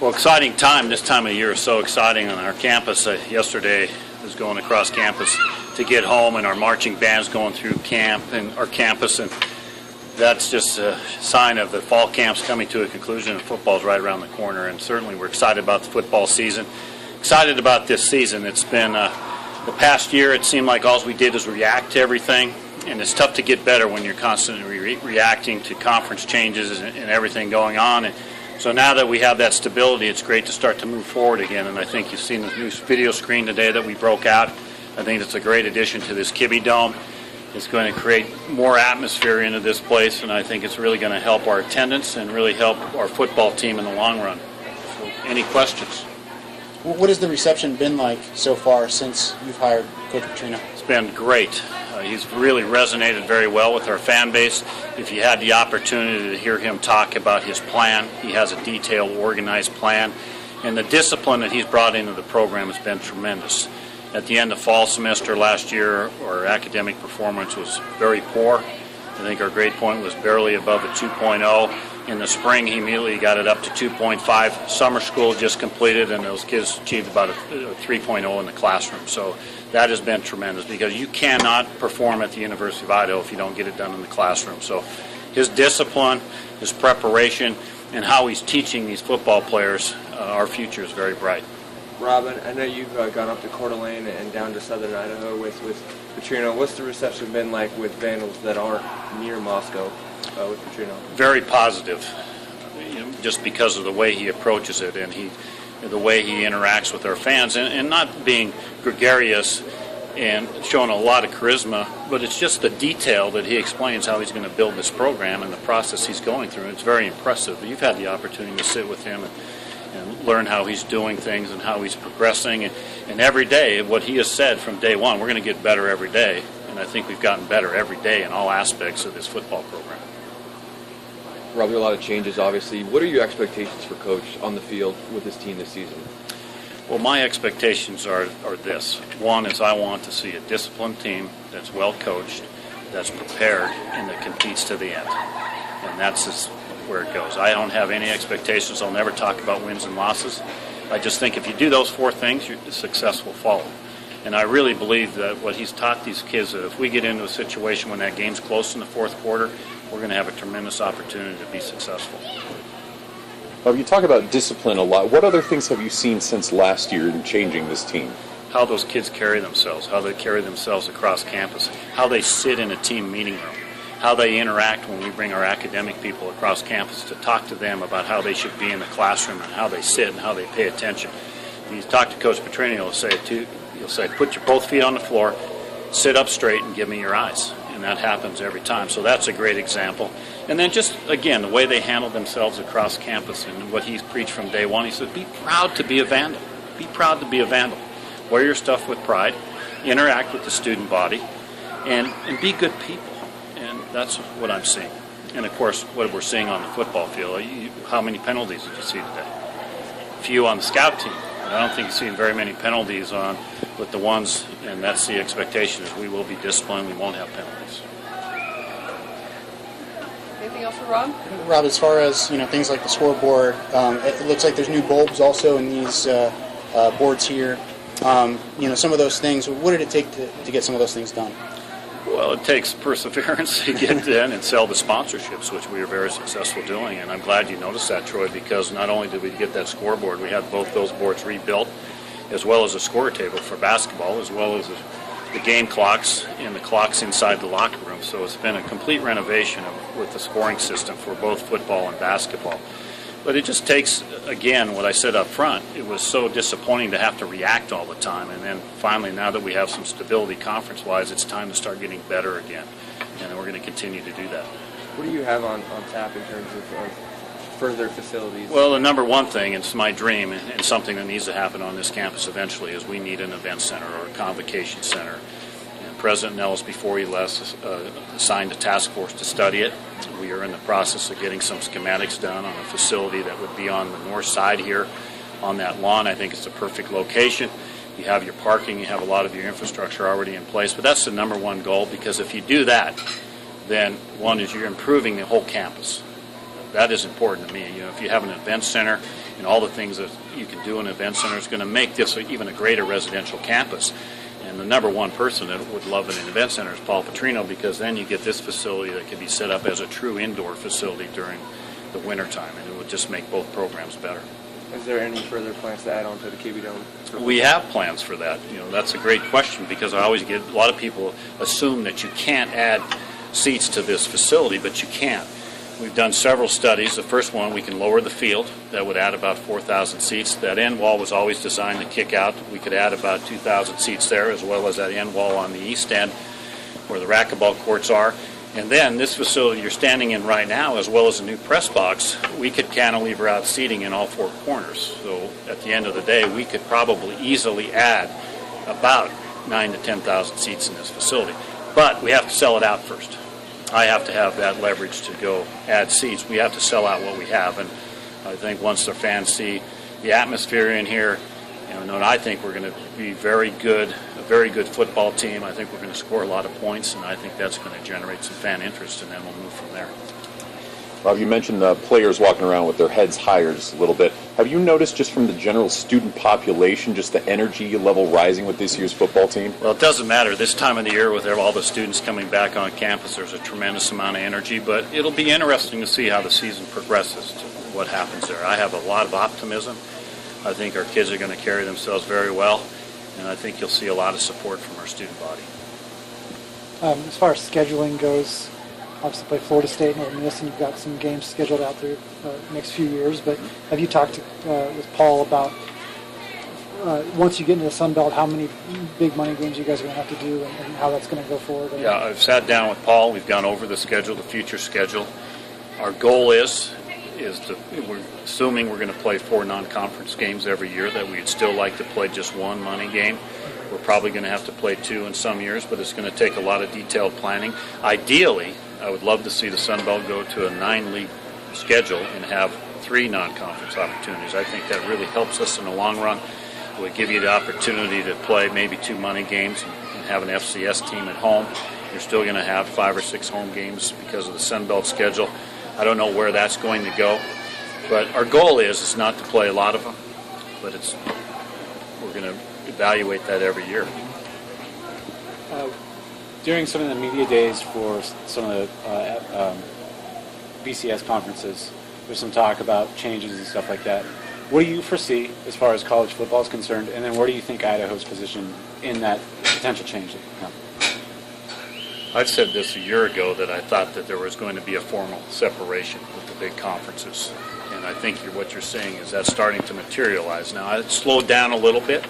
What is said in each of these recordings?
Well, exciting time. This time of year is so exciting on our campus. Yesterday I was going across campus to get home, and our marching band's going through camp and our campus, and that's just a sign of the fall camp's coming to a conclusion, and football's right around the corner. And certainly we're excited about the football season, excited about this season. It's been the past year, it seemed like all we did was react to everything, and it's tough to get better when you're constantly reacting to conference changes and everything going on. And so now that we have that stability, it's great to start to move forward again. And I think you've seen the new video screen today that we broke out. I think it's a great addition to this Kibbe Dome. It's going to create more atmosphere into this place, and I think it's really going to help our attendance and really help our football team in the long run. So, any questions? What has the reception been like so far since you've hired Coach Petrino? It's been great. He's really resonated very well with our fan base. If you had the opportunity to hear him talk about his plan, he has a detailed, organized plan, and the discipline that he's brought into the program has been tremendous. At the end of fall semester last year, our academic performance was very poor. I think our grade point was barely above a 2.0. In the spring, he immediately got it up to 2.5. Summer school just completed, and those kids achieved about a 3.0 in the classroom. So that has been tremendous, because you cannot perform at the University of Idaho if you don't get it done in the classroom. So his discipline, his preparation, and how he's teaching these football players, our future is very bright. Rob, I know you've gone up to Coeur d'Alene and down to southern Idaho with Petrino. What's the reception been like with Vandals that aren't near Moscow with Petrino? Very positive, just because of the way he approaches it and the way he interacts with our fans, and not being gregarious and showing a lot of charisma, but it's just the detail that he explains how he's going to build this program and the process he's going through. It's very impressive. You've had the opportunity to sit with him and learn how he's doing things and how he's progressing. And every day, what he has said from day one, we're going to get better every day. And I think we've gotten better every day in all aspects of this football program. Rob, there are a lot of changes, obviously. What are your expectations for Coach on the field with his team this season? Well, my expectations are this. One is I want to see a disciplined team that's well coached, that's prepared, and that competes to the end. And that's just where it goes. I don't have any expectations. I'll never talk about wins and losses. I just think if you do those four things, the success will follow. And I really believe that what he's taught these kids, that if we get into a situation when that game's close in the fourth quarter, we're going to have a tremendous opportunity to be successful. You talk about discipline a lot. What other things have you seen since last year in changing this team? How those kids carry themselves, how they carry themselves across campus, how they sit in a team meeting room, how they interact when we bring our academic people across campus to talk to them about how they should be in the classroom and how they sit and how they pay attention. When you talk to Coach Petrino, he'll say, put your both feet on the floor, sit up straight, and give me your eyes. And that happens every time. So that's a great example. And then just, again, the way they handle themselves across campus and what he's preached from day one. He said, be proud to be a Vandal. Be proud to be a Vandal. Wear your stuff with pride. Interact with the student body. And be good people. And that's what I'm seeing. And, of course, what we're seeing on the football field. How many penalties did you see today? A few on the scout team. I don't think you've seen very many penalties on with the ones, and that's the expectation, is we will be disciplined. We won't have penalties. Anything else for Rob? Rob, as far as things like the scoreboard, it looks like there's new bulbs also in these boards here. Some of those things. What did it take to get some of those things done? Well, it takes perseverance to get in and sell the sponsorships, which we are very successful doing. And I'm glad you noticed that, Troy, because not only did we get that scoreboard, we had both those boards rebuilt, as well as a score table for basketball, as well as the game clocks and the clocks inside the locker room. So it's been a complete renovation with the scoring system for both football and basketball. But it just takes, again, what I said up front. It was so disappointing to have to react all the time. And then finally, now that we have some stability conference-wise, it's time to start getting better again. And we're going to continue to do that. What do you have on tap in terms of further facilities? Well, the number one thing, it's my dream, and something that needs to happen on this campus eventually, is we need an event center or a convocation center. President Nellis, before he left, assigned a task force to study it. We are in the process of getting some schematics done on a facility that would be on the north side here on that lawn. I think it's the perfect location. You have your parking, you have a lot of your infrastructure already in place, but that's the number one goal, because if you do that, then one is you're improving the whole campus. that is important to me. If you have an event center and all the things that you can do in an event center is going to make this even a greater residential campus. And the number one person that would love an event center is Paul Petrino, because then you get this facility that can be set up as a true indoor facility during the wintertime, and it would just make both programs better. Is there any further plans to add on to the KB Dome? We have plans for that. That's a great question, because I always get a lot of people assume that you can't add seats to this facility, but you can. We've done several studies. The first one, we can lower the field. That would add about 4,000 seats. That end wall was always designed to kick out. We could add about 2,000 seats there, as well as that end wall on the east end where the racquetball courts are. And then this facility you're standing in right now, as well as a new press box, we could cantilever out seating in all four corners. So at the end of the day, we could probably easily add about 9,000 to 10,000 seats in this facility. But we have to sell it out first. I have to have that leverage to go add seats. We have to sell out what we have, and I think once the fans see the atmosphere in here, I think we're going to be a very good football team. I think we're going to score a lot of points, and I think that's going to generate some fan interest, and then we'll move from there. Rob, you mentioned the players walking around with their heads higher just a little bit. Have you noticed just from the general student population, just the energy level rising with this year's football team? Well, it doesn't matter. This time of the year with all the students coming back on campus, there's a tremendous amount of energy, but it'll be interesting to see how the season progresses, to what happens there. I have a lot of optimism. I think our kids are going to carry themselves very well, and I think you'll see a lot of support from our student body. As far as scheduling goes, obviously play Florida State and Ole Miss, and you've got some games scheduled out there next few years. But have you talked with Paul about once you get into the Sun Belt, how many big money games you guys are going to have to do, and how that's going to go forward? Yeah, I've sat down with Paul. We've gone over the schedule, the future schedule. Our goal is we're assuming we're going to play 4 non-conference games every year, that we'd still like to play just one money game. We're probably going to have to play 2 in some years, but it's going to take a lot of detailed planning. Ideally, I would love to see the Sun Belt go to a 9-league schedule and have 3 non-conference opportunities. I think that really helps us in the long run. It would give you the opportunity to play maybe 2 money games and have an FCS team at home. You're still going to have 5 or 6 home games because of the Sun Belt schedule. I don't know where that's going to go, but our goal is not to play a lot of them, but we're going to evaluate that every year. During some of the media days for some of the BCS conferences, there's some talk about changes and stuff like that. What do you foresee as far as college football is concerned, and then where do you think Idaho's position in that potential change that could come? I've said this a year ago, that I thought that there was going to be a formal separation with the big conferences, and I think what you're saying is that's starting to materialize. Now, it's slowed down a little bit.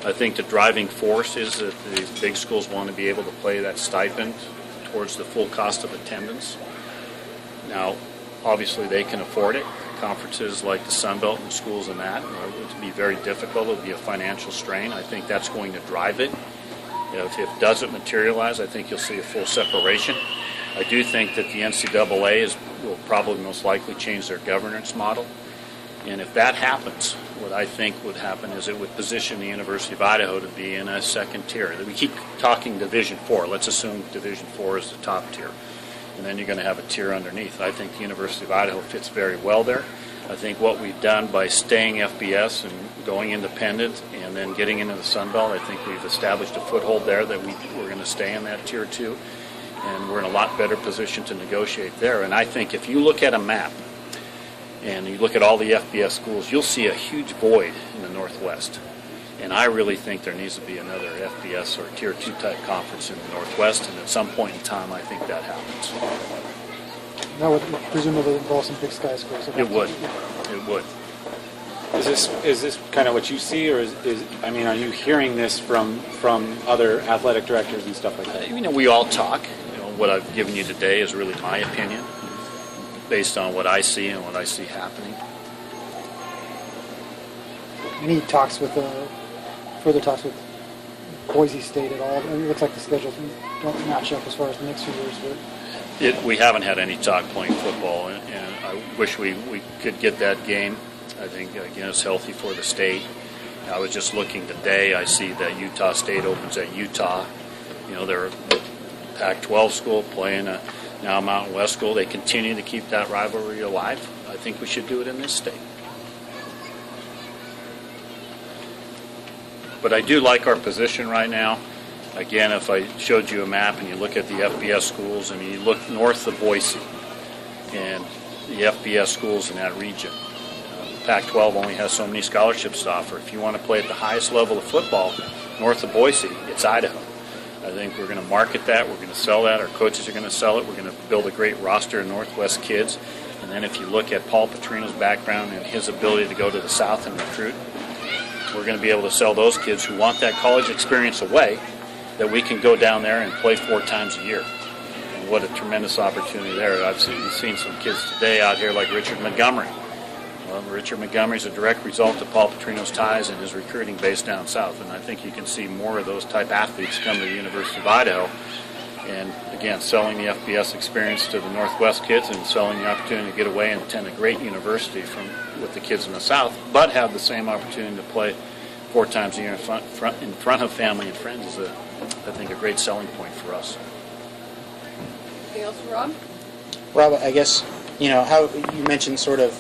I think the driving force is that these big schools want to be able to pay that stipend towards the full cost of attendance. Now, obviously, they can afford it. Conferences like the Sun Belt and schools in that, it would be very difficult. It would be a financial strain. I think that's going to drive it. If it doesn't materialize, I think you'll see a full separation. I do think that the NCAA will probably most likely change their governance model. And if that happens, what I think would happen is it would position the University of Idaho to be in a second tier. We keep talking Division 4. Let's assume Division 4 is the top tier. And then you're going to have a tier underneath. I think the University of Idaho fits very well there. I think what we've done by staying FBS and going independent and then getting into the Sun Belt, I think we've established a foothold there that we're going to stay in that tier 2. And we're in a lot better position to negotiate there. And I think if you look at a map and you look at all the FBS schools, you'll see a huge void in the Northwest. And I really think there needs to be another FBS or Tier 2 type conference in the Northwest, and at some point in time, I think that happens. That would presumably involve some Big Sky schools. It would. It would. Is this kind of what you see, or are you hearing this from other athletic directors and stuff like that? We all talk. What I've given you today is really my opinion, based on what I see and what I see happening. Any talks with further talks with Boise State at all? It looks like the schedules don't match up as far as the next few years, but We haven't had any talk playing football, and I wish we could get that game. I think, again, it's healthy for the state. I was just looking today. I see that Utah State opens at Utah. They're a Pac-12 school playing a now Mountain West School, they continue to keep that rivalry alive. I think we should do it in this state. But I do like our position right now. Again, if I showed you a map and you look at the FBS schools and you look north of Boise and the FBS schools in that region, Pac-12 only has so many scholarships to offer. If you want to play at the highest level of football north of Boise, it's Idaho. I think we're going to market that. We're going to sell that. Our coaches are going to sell it. We're going to build a great roster of Northwest kids. And then if you look at Paul Petrino's background and his ability to go to the South and recruit, we're going to be able to sell those kids who want that college experience away, that we can go down there and play 4 times a year. And what a tremendous opportunity there. I've seen some kids today out here like Richard Montgomery. Well, Richard Montgomery is a direct result of Paul Petrino's ties and his recruiting base down south. And I think you can see more of those type athletes come to the University of Idaho. And again, selling the FBS experience to the Northwest kids and selling the opportunity to get away and attend a great university with the kids in the South, but have the same opportunity to play 4 times a year in front of family and friends is, I think, a great selling point for us. Anything else for Rob? Rob, I guess, how you mentioned sort of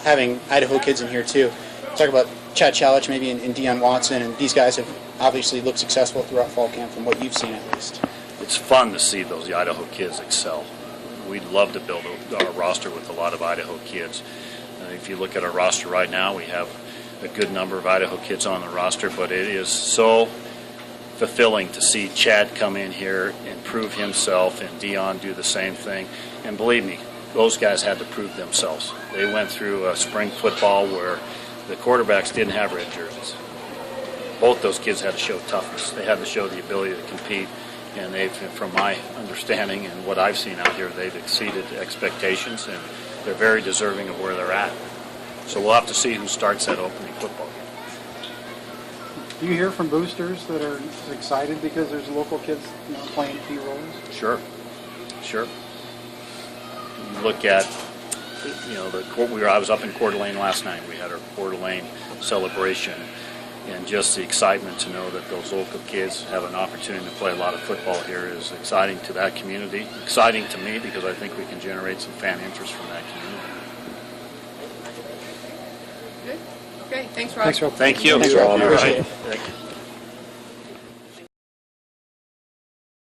having Idaho kids in here too. Talk about Chad Chalich maybe and Deion Watson, and these guys have obviously looked successful throughout fall camp from what you've seen at least. It's fun to see those Idaho kids excel. We'd love to build our roster with a lot of Idaho kids. If you look at our roster right now, we have a good number of Idaho kids on the roster, but it is so fulfilling to see Chad come in here and prove himself and Deion do the same thing. And believe me, those guys had to prove themselves. They went through spring football where the quarterbacks didn't have red jerseys. Both those kids had to show toughness. They had to show the ability to compete. And they've, from my understanding and what I've seen out here, they've exceeded expectations, and they're very deserving of where they're at. So we'll have to see who starts that opening football game. Do you hear from boosters that are excited because there's local kids playing key roles? Sure. You look at, I was up in Coeur d'Alene last night. We had our Coeur d'Alene celebration. And just the excitement to know that those local kids have an opportunity to play a lot of football here is exciting to that community. Exciting to me because I think we can generate some fan interest from that community. Good. Okay, thanks, Rob. Thanks, Rob. Thank you. Thanks, Rob. All Appreciate right. it. Thank you.